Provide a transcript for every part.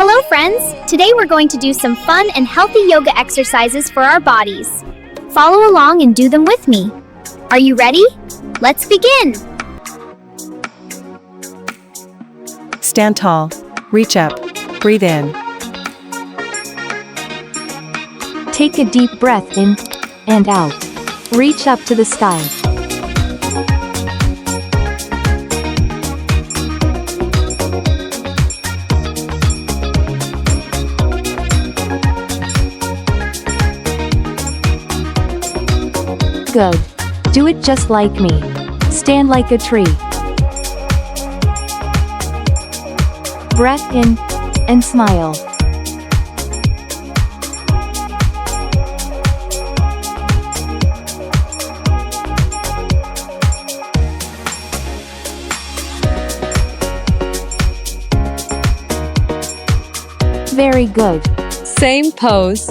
Hello friends! Today we're going to do some fun and healthy yoga exercises for our bodies. Follow along and do them with me. Are you ready? Let's begin! Stand tall, reach up, breathe in. Take a deep breath in and out. Reach up to the sky. Good. Do it just like me. Stand like a tree. Breath in and smile. Very good. Same pose.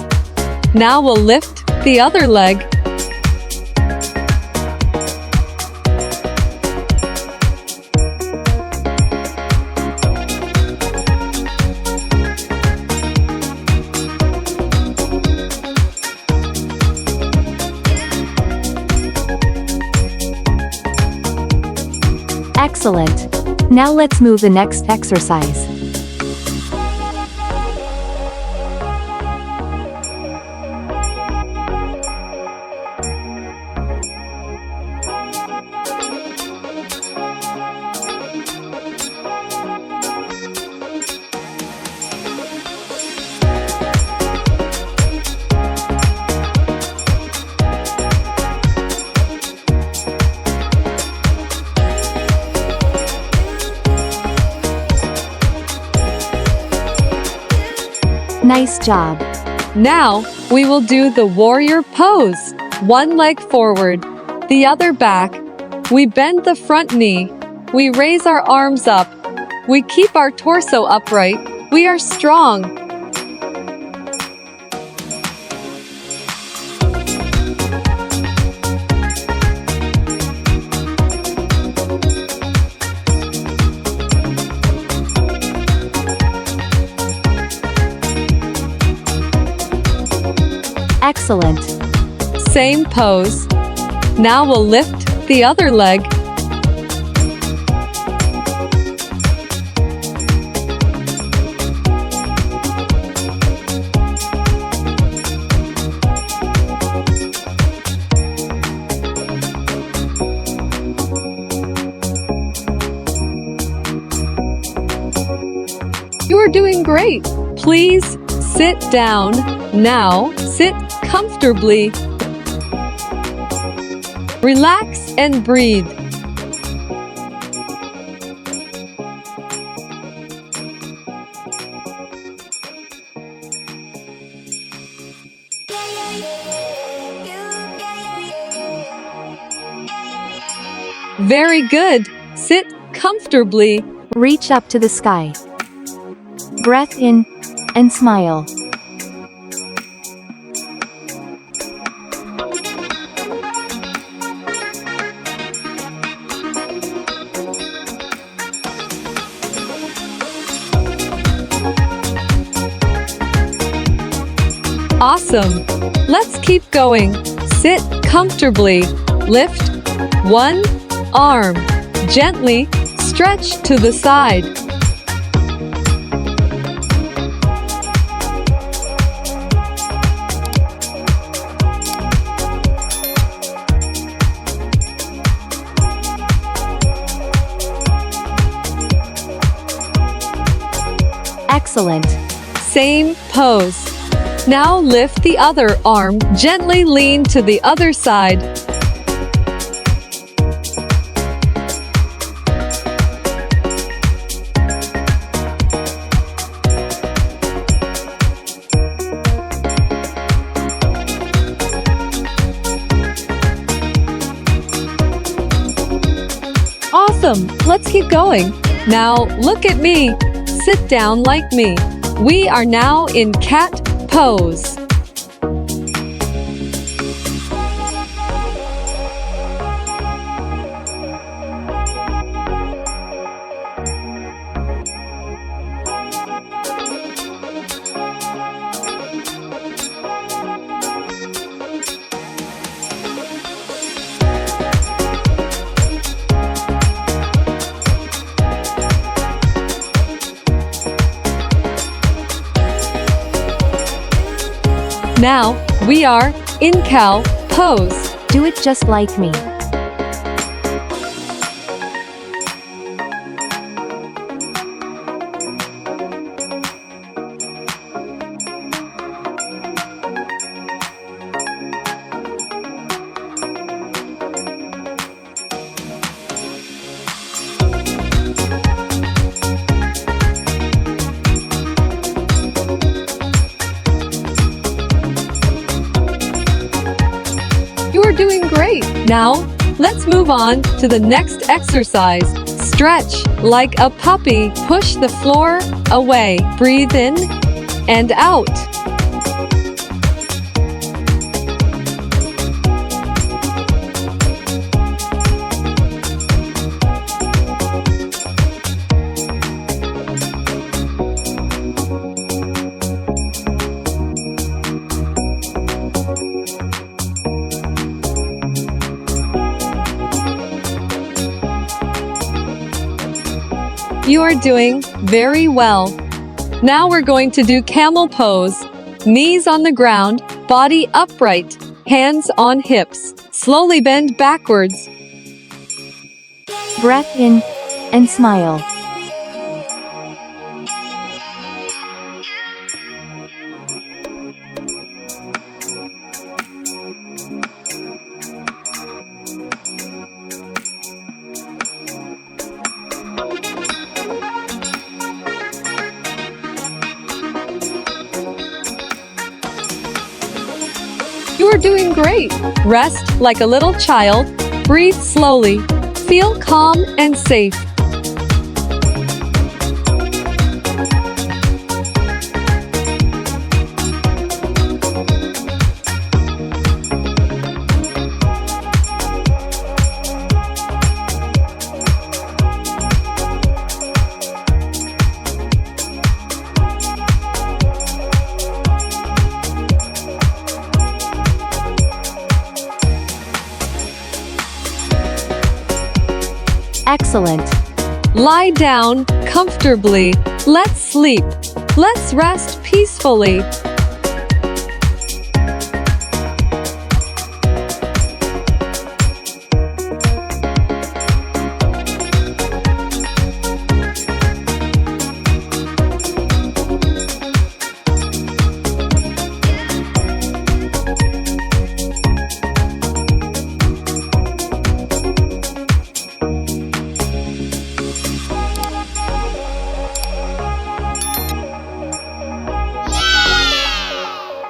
Now we'll lift the other leg. Excellent. Now let's move the next exercise. Nice job. Now, we will do the warrior pose. One leg forward, the other back. We bend the front knee. We raise our arms up. We keep our torso upright. We are strong. Excellent. Same pose. Now we'll lift the other leg. You are doing great. Please sit down. Now, sit comfortably. Relax and breathe. Very good. Sit comfortably. Reach up to the sky. Breath in and smile. Awesome. Let's keep going. Sit comfortably. Lift one arm. Gently stretch to the side. Excellent. Same pose. Now lift the other arm. Gently lean to the other side. Awesome. Let's keep going. Now look at me. Sit down like me. We are now in cat pose. Now, we are in cow pose. Do it just like me. You are doing great. Now, let's move on to the next exercise. Stretch like a puppy. Push the floor away. Breathe in and out. You are doing very well. Now we're going to do camel pose. Knees on the ground, body upright, hands on hips. Slowly bend backwards. Breath in and smile. You are doing great. Rest like a little child. Breathe slowly. Feel calm and safe. Excellent. Lie down comfortably. Let's sleep. Let's rest peacefully.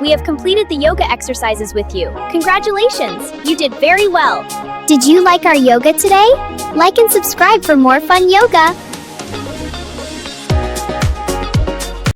We have completed the yoga exercises with you. Congratulations! You did very well. Did you like our yoga today? Like and subscribe for more fun yoga.